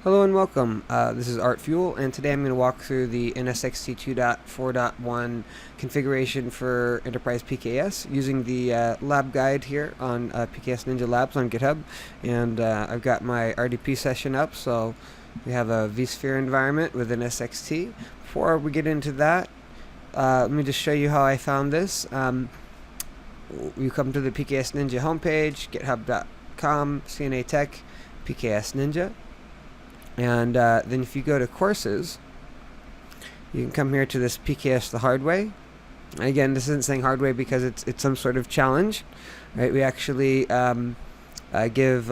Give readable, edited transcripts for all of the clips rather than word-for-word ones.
Hello and welcome. This is Art Fuel, and today I'm going to walk through the NSX-T 2.4.1 configuration for Enterprise PKS using the lab guide here on PKS-Ninja-Labs on Github. And I've got my RDP session up, so we have a vSphere environment with NSX-T. Before we get into that, let me just show you how I found this. You come to the PKS Ninja homepage, github.com, CNA Tech, PKS Ninja. And then if you go to courses, you can come here to this PKS the hard way. And again, this isn't saying hard way because it's some sort of challenge, right? We actually give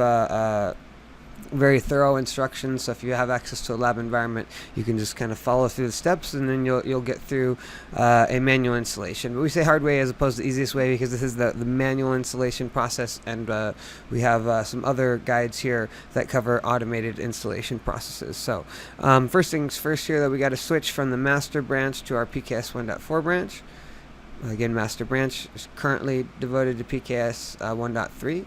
very thorough instructions. So if you have access to a lab environment, you can just kind of follow through the steps, and then you'll get through a manual installation. But we say hard way as opposed to easiest way because this is the manual installation process, and we have some other guides here that cover automated installation processes. So first things first here, that we got to switch from the master branch to our PKS 1.4 branch. Again, master branch is currently devoted to PKS 1.3.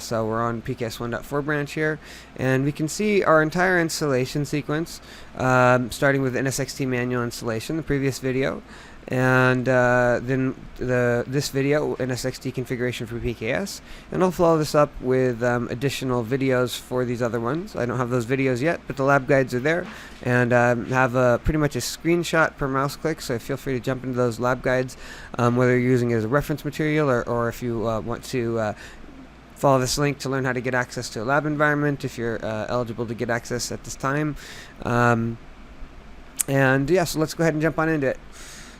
So we're on PKS 1.4 branch here, and we can see our entire installation sequence, starting with NSX-T manual installation, the previous video, and then this video, NSX-T configuration for PKS, and I'll follow this up with additional videos for these other ones. I don't have those videos yet, but the lab guides are there, and have pretty much a screenshot per mouse click, so feel free to jump into those lab guides, whether you're using it as a reference material or if you want to follow this link to learn how to get access to a lab environment if you're eligible to get access at this time. And yeah, so let's go ahead and jump on into it.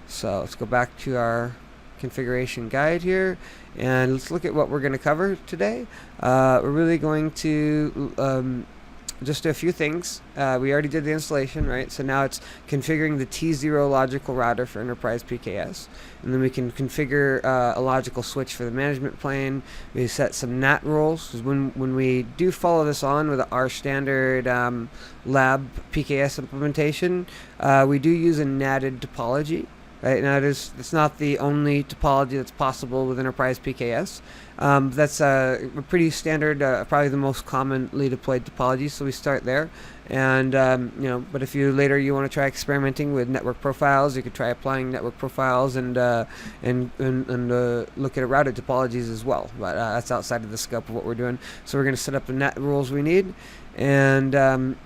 So let's go back to our configuration guide here, and let's look at what we're going to cover today. We're really going to just do a few things. We already did the installation, right? So now it's configuring the T0 logical router for Enterprise PKS. And then we can configure a logical switch for the management plane. We set some NAT rules. When we do follow this on with our standard lab PKS implementation, we do use a NATed topology. Right now, it's not the only topology that's possible with Enterprise PKS. That's a pretty standard, probably the most commonly deployed topology. So we start there, and but if you want to try experimenting with network profiles, you could try applying network profiles and look at routed topologies as well. But that's outside of the scope of what we're doing. So we're going to set up the NAT rules we need, and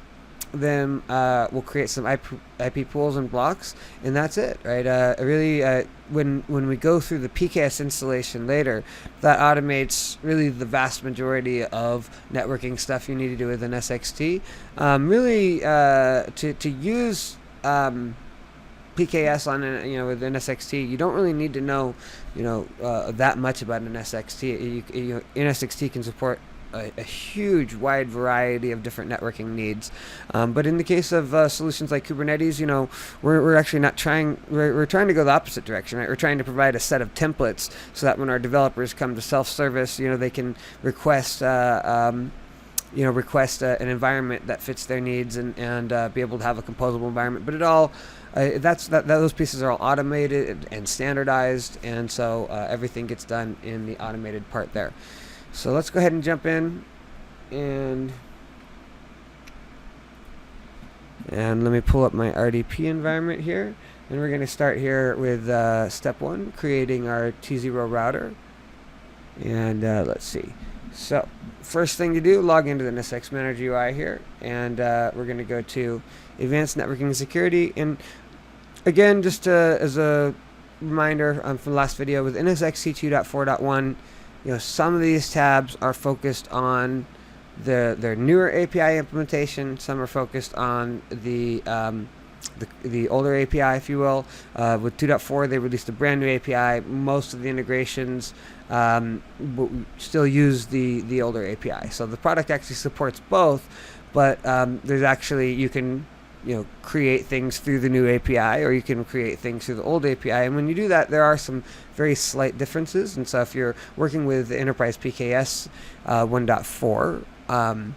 then we'll create some IP pools and blocks, and that's it, right? When we go through the PKS installation later, that automates really the vast majority of networking stuff you need to do with an NSX-T. To use PKS on with NSX-T, you don't really need to know that much about an NSX-T. NSX-T can support a huge wide variety of different networking needs, but in the case of solutions like Kubernetes, we're actually not trying. We're trying to go the opposite direction, right? We're trying to provide a set of templates so that when our developers come to self-service, they can request an environment that fits their needs and be able to have a composable environment. But those pieces are all automated and standardized, and so everything gets done in the automated part there. So let's go ahead and jump in, and let me pull up my RDP environment here, and we're going to start here with step 1, creating our T0 router. And let's see. So first thing to do, log into the NSX Manager UI here, and we're going to go to Advanced Networking and Security. And again, just as a reminder from the last video, with NSX-T 2.4.1, some of these tabs are focused on their newer API implementation. Some are focused on the older API, if you will. With 2.4, they released a brand new API. Most of the integrations still use the older API. So the product actually supports both, but there's actually, you can create things through the new API, or you can create things through the old API. And when you do that, there are some very slight differences. And so if you're working with Enterprise PKS 1.4,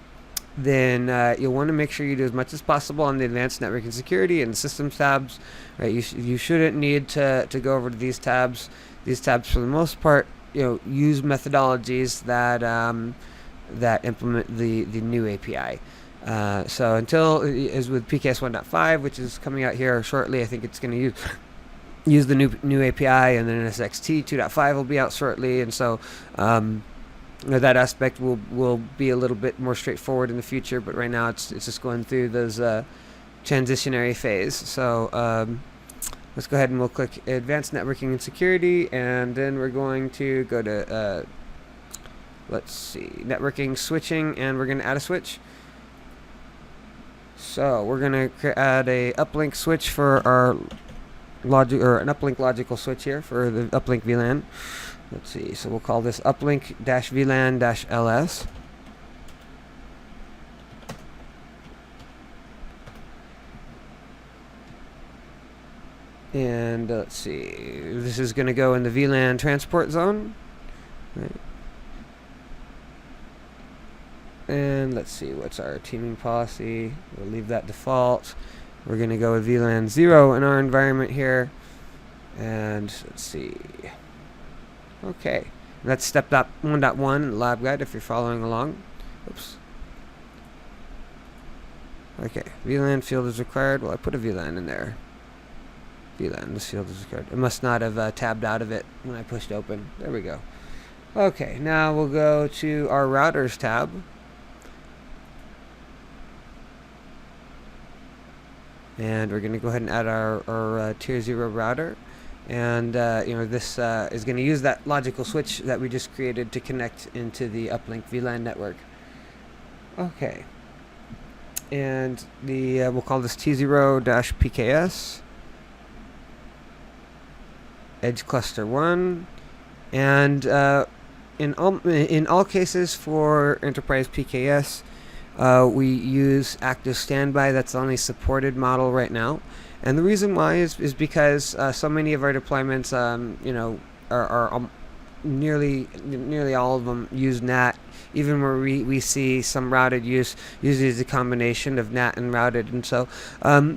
then you'll want to make sure you do as much as possible on the Advanced Network and Security and Systems tabs. Right? You shouldn't need to go over to these tabs. These tabs, for the most part, use methodologies that that implement the new API. So until, as with PKS 1.5, which is coming out here shortly, I think it's going to use the new API, and then NSX-T 2.5 will be out shortly, and so that aspect will be a little bit more straightforward in the future. But right now it's just going through those transitionary phase. So let's go ahead and we'll click Advanced Networking and Security, and then we're going to go to let's see, Networking, Switching, and we're going to add a switch. So we're going to add a uplink switch for our an uplink logical switch here for the uplink VLAN. Let's see, so we'll call this uplink-VLAN-LS. And let's see, this is going to go in the VLAN transport zone. Right. And let's see, what's our teaming policy? We'll leave that default. We're going to go with VLAN 0 in our environment here. And let's see. Okay. That's step 1.1 in the lab guide if you're following along. Oops. Okay. VLAN field is required. Well, I put a VLAN in there. VLAN, this field is required. It must not have tabbed out of it when I pushed open. There we go. Okay. Now we'll go to our routers tab. And we're going to go ahead and add our tier 0 router. And this is going to use that logical switch that we just created to connect into the uplink VLAN network. Okay. And we'll call this T0-PKS. Edge cluster 1. And in all cases for enterprise PKS, we use active standby. That's the only supported model right now, and the reason why is because so many of our deployments, are nearly all of them use NAT. Even where we see some routed use, usually is a combination of NAT and routed, and so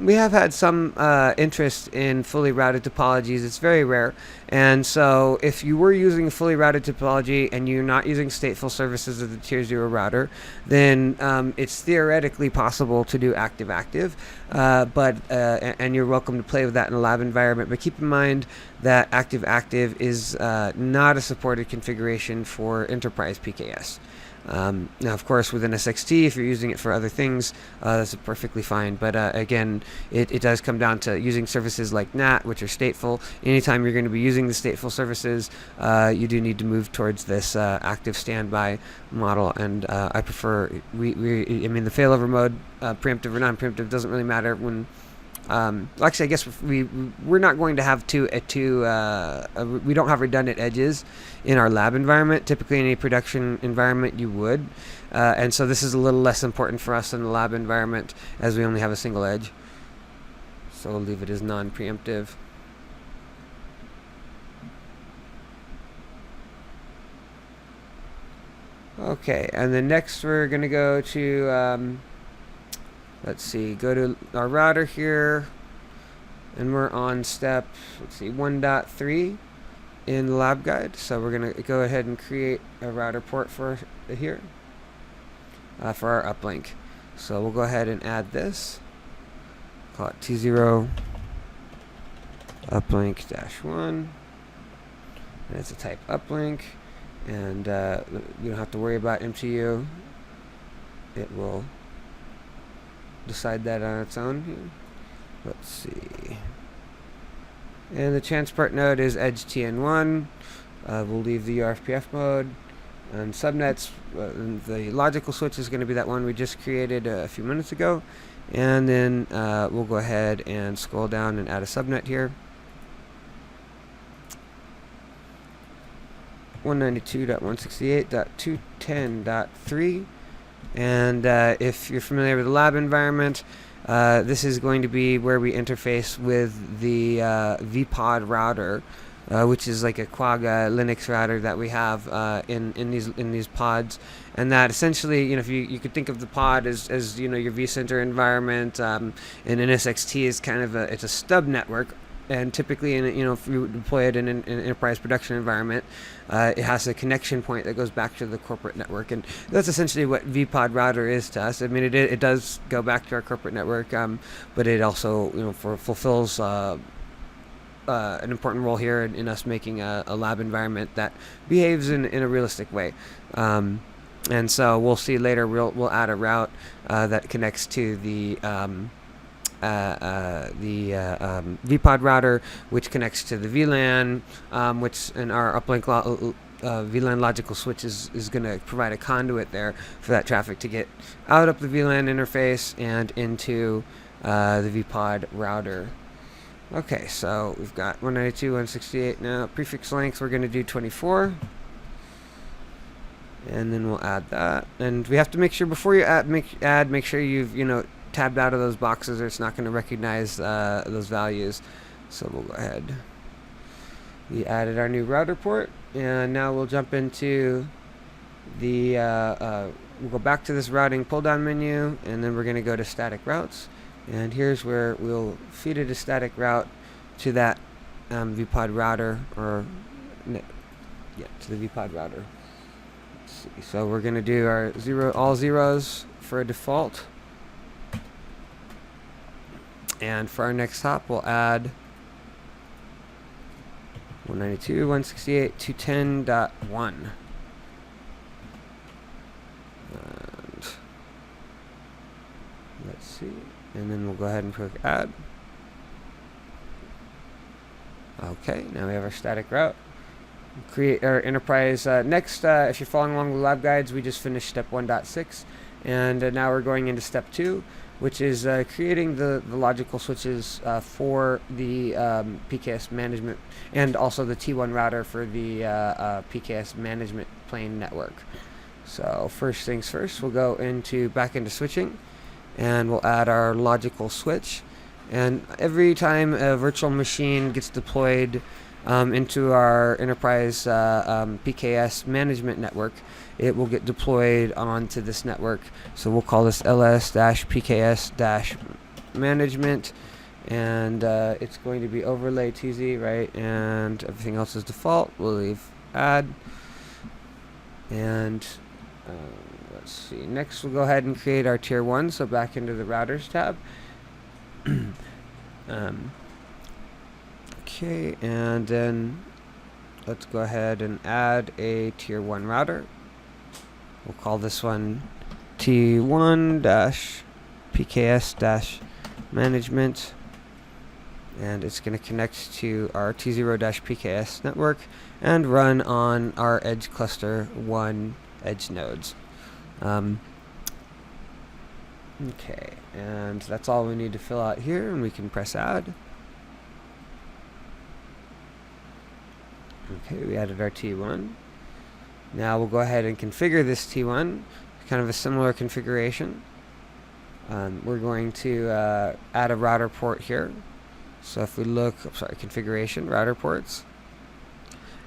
we have had some interest in fully routed topologies. It's very rare, and so if you were using a fully routed topology and you're not using stateful services of the tier 0 router, then it's theoretically possible to do active-active, and you're welcome to play with that in a lab environment. But keep in mind that active-active is not a supported configuration for enterprise PKS. Now, of course, with NSX-T, if you're using it for other things, that's perfectly fine. But again, it does come down to using services like NAT, which are stateful. Anytime you're going to be using the stateful services, you do need to move towards this active standby model. And I prefer, the failover mode, preemptive or non-preemptive, doesn't really matter when. Actually, I guess we're not going to have we don't have redundant edges in our lab environment. Typically, in a production environment, you would, and so this is a little less important for us in the lab environment as we only have a single edge. So we'll leave it as non-preemptive. Okay, and then next we're going to go to. Let's see, go to our router here, and we're on step, 1.3 in the lab guide. So we're going to go ahead and create a router port for here, for our uplink. So we'll go ahead and add this, call it T0 uplink-1, and it's a type uplink, and you don't have to worry about MTU. It will decide that on its own here. Let's see. And the transport node is edge TN1. We'll leave the URFPF mode. And subnets, the logical switch is going to be that one we just created a few minutes ago. And then we'll go ahead and scroll down and add a subnet here. 192.168.210.3. And if you're familiar with the lab environment, this is going to be where we interface with the vPod router, which is like a Quagga Linux router that we have in these pods. And that essentially, if you could think of the pod as your vCenter environment, and NSX-T is kind of it's a stub network and typically, if you deploy it in an enterprise production environment, it has a connection point that goes back to the corporate network, and that's essentially what vPod router is to us. I mean, it does go back to our corporate network, but it also fulfills an important role here in us making a lab environment that behaves in a realistic way. And so we'll see later. We'll add a route that connects to the vPod router, which connects to the VLAN, which in our uplink VLAN logical switch is going to provide a conduit there for that traffic to get out up the VLAN interface and into the vPod router. Okay, so we've got 192, 168 now. Prefix length, we're going to do 24. And then we'll add that. And we have to make sure before you make sure you've, tabbed out of those boxes, or it's not going to recognize those values. So we'll go ahead. We added our new router port, and now we'll jump into the, we'll go back to this routing pull-down menu, and then we're going to go to static routes. And here's where we'll feed it a static route to that vPod router, to the vPod router. Let's see. So we're going to do our all zeros for a default. And for our next hop, we'll add 192.168.210.1. And let's see. And then we'll go ahead and click add. Okay, now we have our static route. Create our enterprise. Next, if you're following along the lab guides, we just finished step 1.6. And now we're going into step 2, which is creating the logical switches for the PKS management, and also the T1 router for the PKS management plane network. So first things first, we'll go back into switching, and we'll add our logical switch. And every time a virtual machine gets deployed into our enterprise PKS management network, it will get deployed onto this network. So we'll call this ls-pks-management, and it's going to be overlay TZ, right? And everything else is default. We'll leave add. And let's see. Next, we'll go ahead and create our tier 1. So back into the routers tab. Okay, and then let's go ahead and add a tier 1 router. We'll call this one T1-PKS-management, and it's going to connect to our T0-PKS network and run on our edge cluster 1 edge nodes. Okay, and that's all we need to fill out here, and we can press add. Okay, we added our T1. Now we'll go ahead and configure this T1, kind of a similar configuration. We're going to add a router port here. So if we look, configuration, router ports.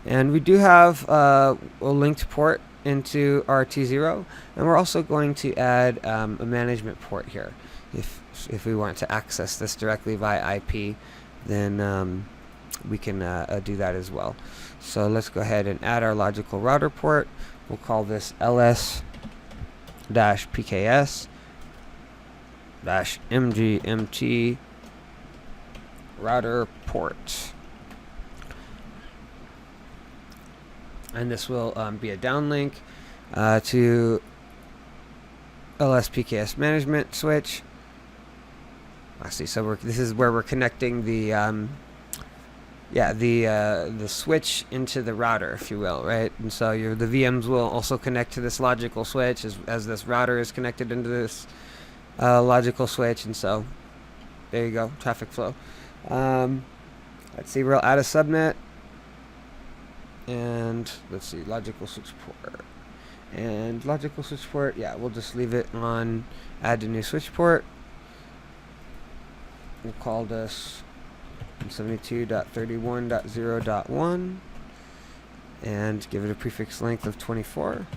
And we do have a linked port into our T0, and we're also going to add a management port here. If we want to access this directly via IP, then we can do that as well. So let's go ahead and add our logical router port. We'll call this ls-pks-mgmt router port. And this will be a downlink to ls-pks management switch. Actually, so this is where we're connecting the the switch into the router, if you will, right? And so the VMs will also connect to this logical switch as this router is connected into this logical switch. And so there you go, traffic flow. Let's see, we'll add a subnet, and let's see, logical switch port. And logical switch port, yeah, we'll just leave it on add a new switch port. We'll call this 172.31.0.1 and give it a prefix length of 24.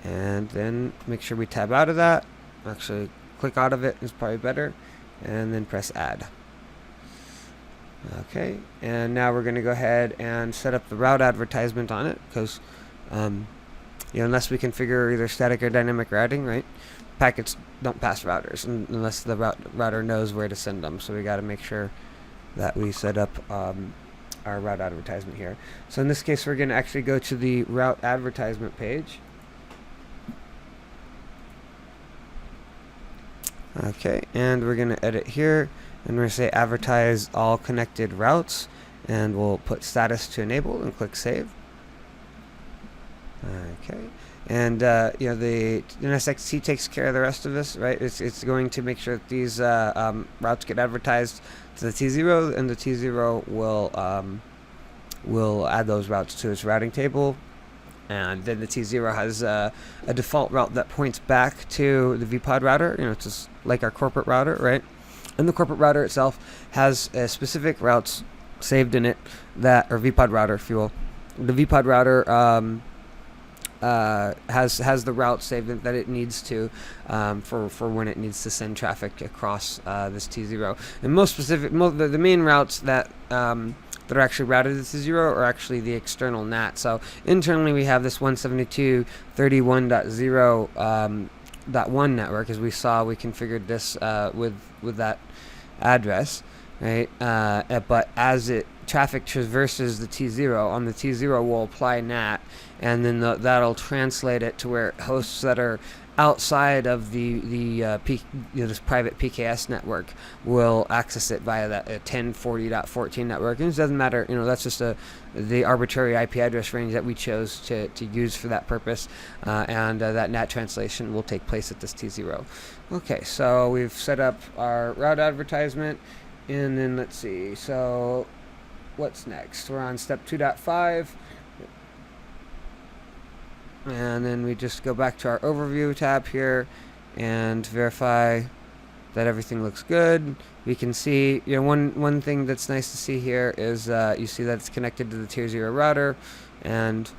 And then make sure we tab out of that. Actually, click out of it is probably better. And then press add. Okay, and now we're going to go ahead and set up the route advertisement on it, because unless we configure either static or dynamic routing, right, packets don't pass routers unless the router knows where to send them. So we got to make sure that we set up our route advertisement here. So in this case, we're going to actually go to the route advertisement page. Okay, and we're going to edit here, and we're going to say advertise all connected routes, and we'll put status to enable and click save. Okay, and the NSX-T takes care of the rest of this, right? It's going to make sure that these routes get advertised to the T0, and the T0 will add those routes to its routing table. And then the T0 has a default route that points back to the vPod router. It's just like our corporate router, right? And the corporate router itself has specific routes saved in it that, or vPod router, if you will. The vPod router has the route saved that it needs to for when it needs to send traffic across this T0. And the main routes that are actually routed to T0 are actually the external NAT. So internally we have this 172.31.0.1 network. As we saw, we configured this with that address, right? But as traffic traverses the T0, on the T0 will apply NAT, and then that'll translate it to where hosts that are outside of this private PKS network will access it via that 1040.14 network. And it doesn't matter, that's just the arbitrary IP address range that we chose to use for that purpose, and that NAT translation will take place at this T0. Okay, so we've set up our route advertisement, and then let's see, so what's next? We're on step 2.5. And then we just go back to our overview tab here and verify that everything looks good. We can see, one thing that's nice to see here is you see that it's connected to the tier 0 router, and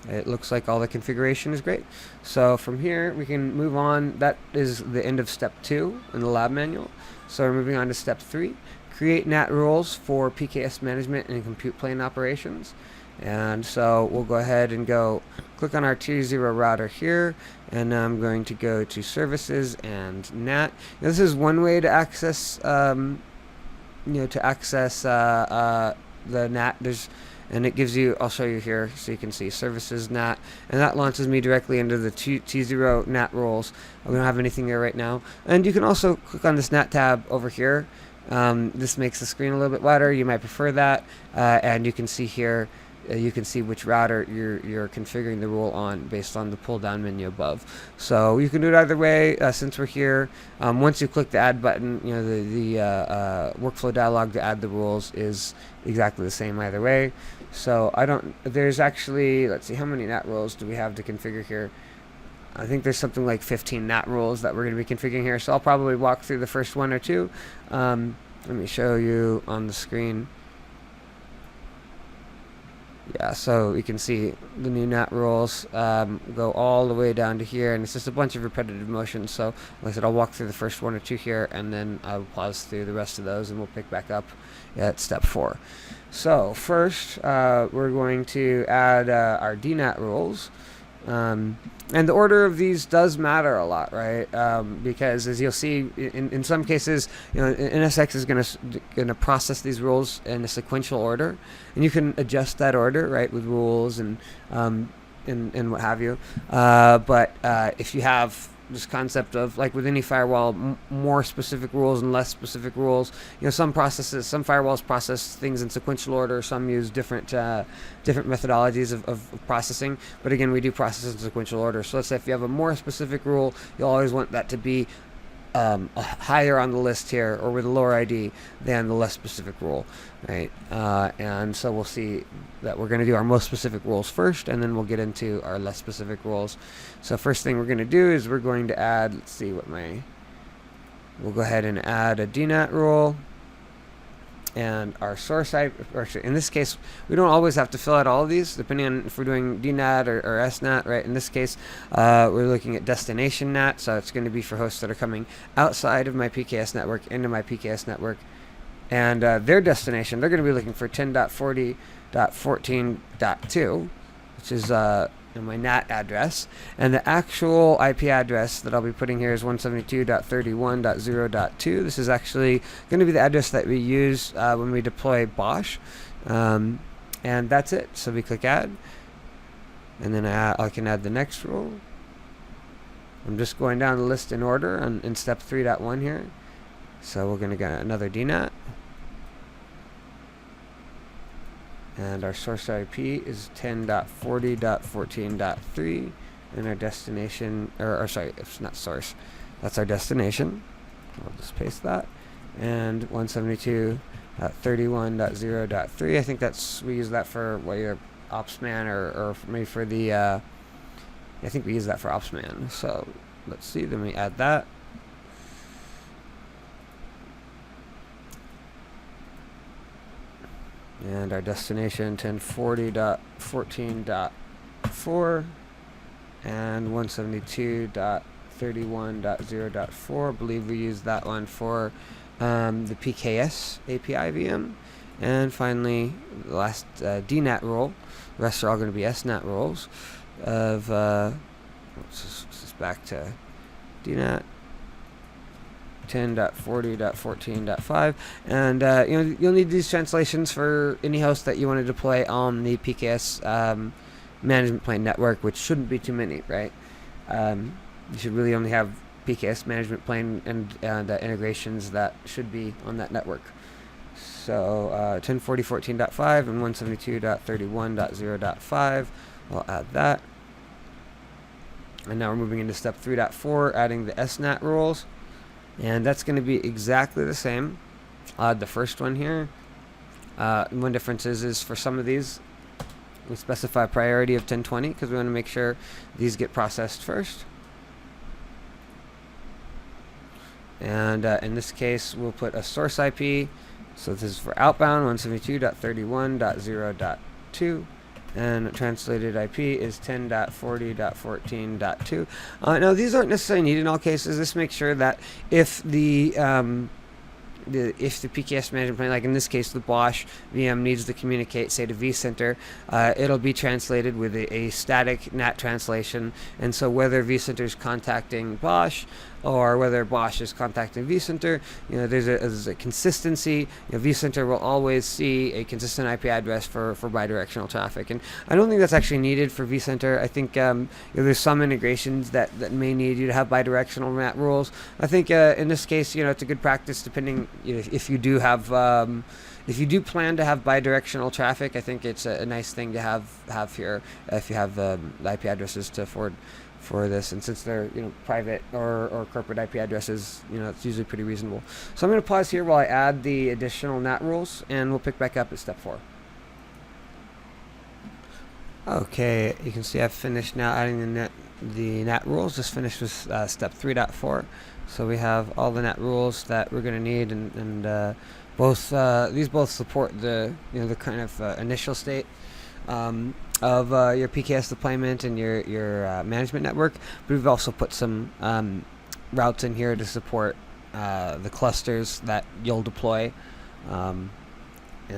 it looks like all the configuration is great. So from here we can move on. That is the end of step 2 in the lab manual. So we're moving on to step 3. Create NAT rules for PKS management and compute plane operations. And so we'll go ahead and click on our tier 0 router here, and now I'm going to go to services and NAT. Now, this is one way to access the NAT. And it gives you, I'll show you here so you can see services NAT, and that launches me directly into the T0 NAT roles. We don't have anything there right now. And you can also click on this NAT tab over here. This makes the screen a little bit wider. You might prefer that, and you can see here. You can see which router you're configuring the rule on based on the pull-down menu above. So you can do it either way. Since we're here, once you click the add button, the workflow dialog to add the rules is exactly the same either way. So there's actually, let's see, how many NAT rules do we have to configure here? I think there's something like 15 NAT rules that we're going to be configuring here. So I'll probably walk through the first one or two. Let me show you on the screen. Yeah, so you can see the new NAT rules go all the way down to here, and it's just a bunch of repetitive motions. So like I said, I'll walk through the first one or two here, and then I'll pause through the rest of those, and we'll pick back up at step 4. So first, we're going to add our DNAT rules. And the order of these does matter a lot, right? Because as you'll see, in some cases, NSX is gonna process these rules in a sequential order, and you can adjust that order, right, with rules and what have you. But if you have this concept of, like with any firewall, more specific rules and less specific rules. Some firewalls process things in sequential order. Some use different methodologies of processing. But again, we do process in sequential order. So let's say if you have a more specific rule, you'll always want that to be higher on the list here, or with a lower ID than the less specific rule, right? And so we'll see that we're going to do our most specific rules first, and then we'll get into our less specific rules. So first thing we're going to do is we're going to add, we'll go ahead and add a DNAT rule. And our source IP, or in this case, we don't always have to fill out all of these, depending on if we're doing DNAT or SNAT, right? In this case, we're looking at destination NAT, so it's going to be for hosts that are coming outside of my PKS network into my PKS network. and their destination, they're going to be looking for 10.40.14.2, which is my NAT address, and the actual IP address that I'll be putting here is 172.31.0.2. This is actually going to be the address that we use when we deploy Bosch, and that's it. So we click add, and then I can add the next rule. I'm just going down the list in order in step 3.1 here. So we're going to get another DNAT. And our source IP is 10.40.14.3. And our destination, or sorry, it's not source. That's our destination. I'll just paste that. And 172.31.0.3. I think we use that for your OpsMan or maybe for the, I think we use that for OpsMan. So let's see, then we add that. And our destination 1040.14.4 and 172.31.0.4. I believe we used that one for the PKS API VM. And finally, the last DNAT role. The rest are all going to be SNAT roles of let's just back to DNAT 10.40.14.5, and you'll need these translations for any host that you want to deploy on the PKS management plane network, which shouldn't be too many, right? You should really only have PKS management plane and the integrations that should be on that network. So 1040.14.5 and 172.31.0.5. I'll add that. And now we're moving into step 3.4, adding the SNAT rules. And that's going to be exactly the same. I'll add the first one here. One difference is for some of these, we specify priority of 1020 because we want to make sure these get processed first. And in this case, we'll put a source IP. So this is for outbound 172.31.0.2. And translated IP is 10.40.14.2. Now these aren't necessarily needed in all cases. This makes sure that if the PKS management plane, like in this case the Bosch VM, needs to communicate, say, to vCenter, it'll be translated with a static NAT translation. And so whether vCenter is contacting Bosch or whether Bosch is contacting vCenter, there's a consistency. vCenter will always see a consistent IP address for bidirectional traffic. And I don't think that's actually needed for vCenter. I think there's some integrations that may need you to have bidirectional NAT rules. I think in this case, it's a good practice depending if you do have if you do plan to have bidirectional traffic. I think it's a nice thing to have here if you have the IP addresses to afford for this, and since they're private or corporate IP addresses, it's usually pretty reasonable. So I'm going to pause here while I add the additional NAT rules, and we'll pick back up at step 4. Okay, you can see I've finished now adding the NAT rules. Just finished with step 3.4. So we have all the NAT rules that we're going to need, and these both support the the kind of initial state of your PKS deployment and your management network. But we've also put some routes in here to support the clusters that you'll deploy. And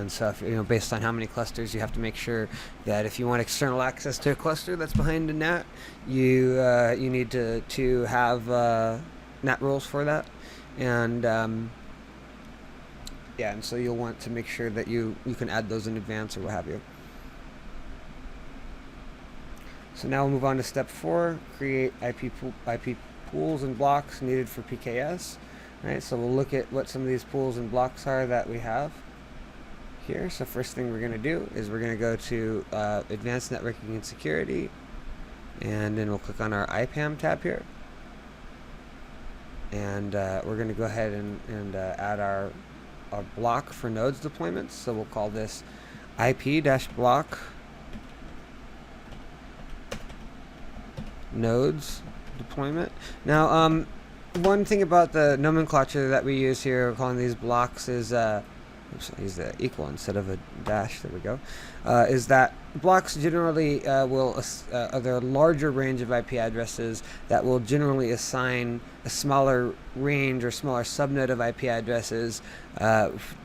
so, if, based on how many clusters, you have to make sure that if you want external access to a cluster that's behind a NAT, you need to have NAT rules for that, and and so you'll want to make sure that you can add those in advance or what have you. So now we'll move on to step 4: create IP pools and blocks needed for PKS. Right. So we'll look at what some of these pools and blocks are that we have here. So first thing we're going to do is we're going to go to Advanced Networking and Security, and then we'll click on our IPAM tab here, and we're going to go ahead and add our block for nodes deployments. So we'll call this IP-block nodes deployment. Now one thing about the nomenclature that we use here, we're calling these blocks, is oops, I use the equal instead of a dash, there we go, is that blocks generally there are a larger range of IP addresses that will generally assign a smaller range or smaller subnet of IP addresses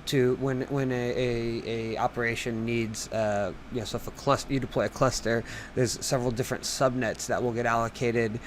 to when a operation needs so if you deploy a cluster, there's several different subnets that will get allocated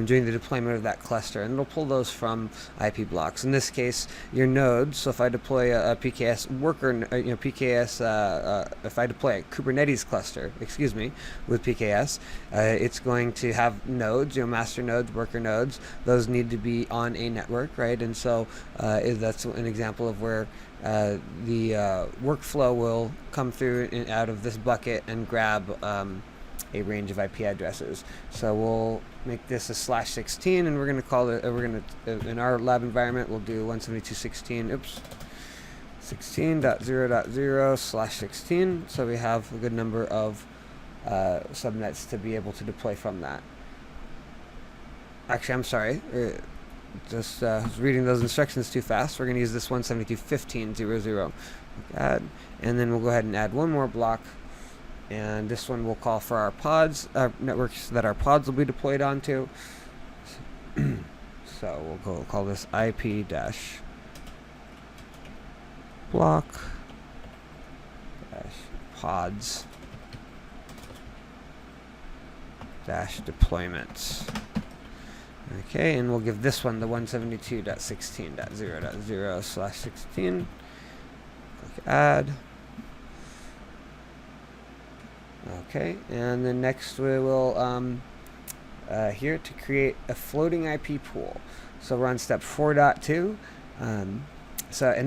during the deployment of that cluster, and it'll pull those from IP blocks. In this case, your nodes. So if I deploy a PKS worker, if I deploy a Kubernetes cluster, with PKS, it's going to have nodes, master nodes, worker nodes. Those need to be on a network, right? And so that's an example of where the workflow will come through out of this bucket and grab a range of IP addresses. So we'll make this a /16, and we're going to call it. In our lab environment, we'll do 172.16. 16.0.0/16. So we have a good number of subnets to be able to deploy from that. Actually, I'm sorry. Just was reading those instructions too fast. We're going to use this 172.15.0.0. Add, and then we'll go ahead and add one more block, and this one will call for our pods, networks that our pods will be deployed onto. So we'll call this IP dash block dash pods dash deployments. Okay, and we'll give this one the 172.16.0.0/16. Click add. Okay, and then next we will here to create a floating IP pool. So we're on step 4.2. And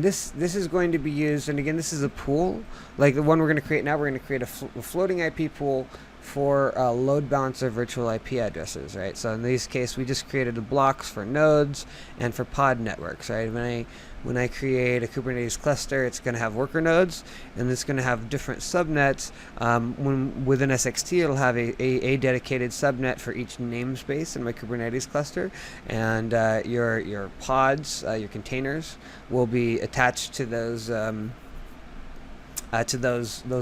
this is going to be used, and again, this is a pool like the one we're going to create now. We're going to create a floating IP pool for load balancer virtual IP addresses, right? So in this case, we just created the blocks for nodes and for pod networks, right? When I create a Kubernetes cluster, it's going to have worker nodes, and it's going to have different subnets. Within NSX-T, it'll have a dedicated subnet for each namespace in my Kubernetes cluster, and your pods, your containers, will be attached to those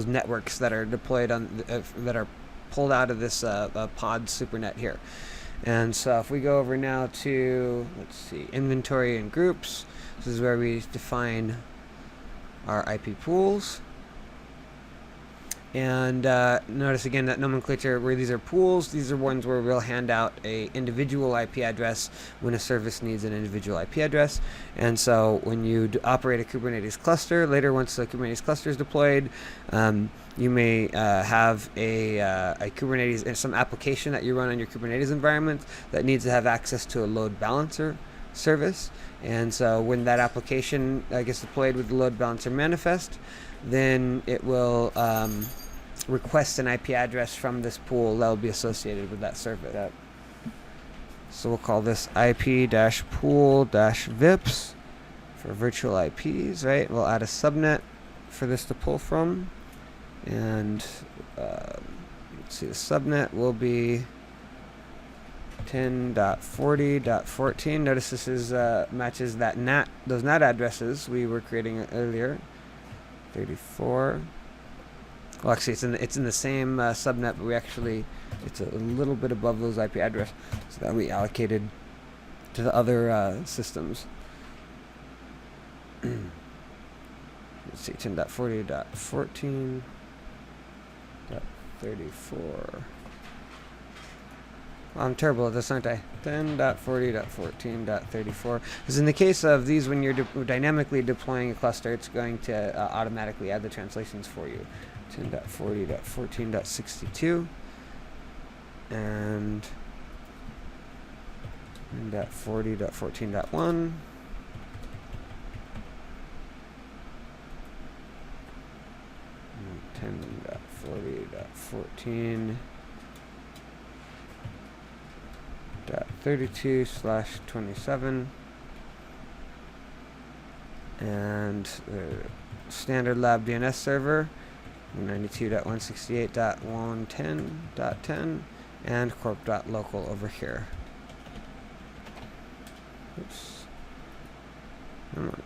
networks that are deployed on that are pulled out of this pod supernet here. And so if we go over now to, let's see, inventory and groups, this is where we define our IP pools. And notice again that nomenclature where these are pools, these are ones where we'll hand out a individual IP address when a service needs an individual IP address. And so when you operate a Kubernetes cluster, later once the Kubernetes cluster is deployed, you may have a Kubernetes and some application that you run on your Kubernetes environment that needs to have access to a load balancer service. And so when that application gets deployed with the load balancer manifest, then it will request an IP address from this pool that will be associated with that service. So we'll call this IP-pool-vips for virtual IPs, right? We'll add a subnet for this to pull from, and let's see, the subnet will be 10.40.14. Notice this is matches that those NAT addresses we were creating earlier. 34. Well, actually, it's in the same subnet, but it's a little bit above those IP addresses that we allocated to the other systems. Let's see, 10.40.14.34. Well, I'm terrible at this, aren't I? 10.40.14.34. Because in the case of these, when you're dynamically deploying a cluster, it's going to automatically add the translations for you. 10.40.14.62 and 10.40.14.1. and 10.40.14.32/27, and standard lab DNS server 92.168.110.10, and corp.local over here. Oops. Come on.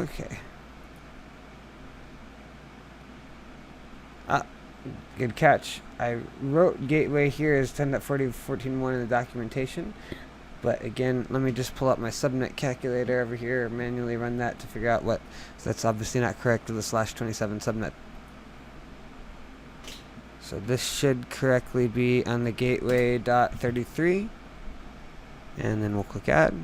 Okay. good catch. I wrote gateway here as 10.40.14.1 in the documentation. But again, let me just pull up my subnet calculator over here, manually run that to figure out what. So that's obviously not correct with the /27 subnet. So this should correctly be on the gateway.33. And then we'll click add.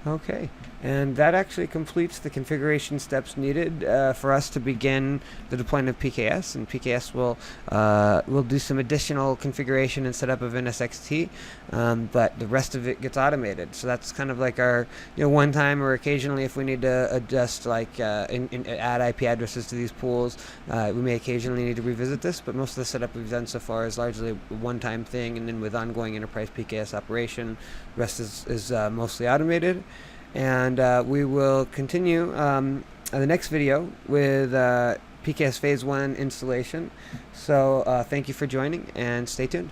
Okay, and that actually completes the configuration steps needed for us to begin the deployment of PKS. And PKS will do some additional configuration and setup of NSX-T, but the rest of it gets automated. So that's kind of like our one time, or occasionally if we need to adjust like add IP addresses to these pools, we may occasionally need to revisit this. But most of the setup we've done so far is largely a one-time thing, and then with ongoing enterprise PKS operation, the rest is mostly automated. And we will continue in the next video with PKS Phase 1 installation. So thank you for joining, and stay tuned.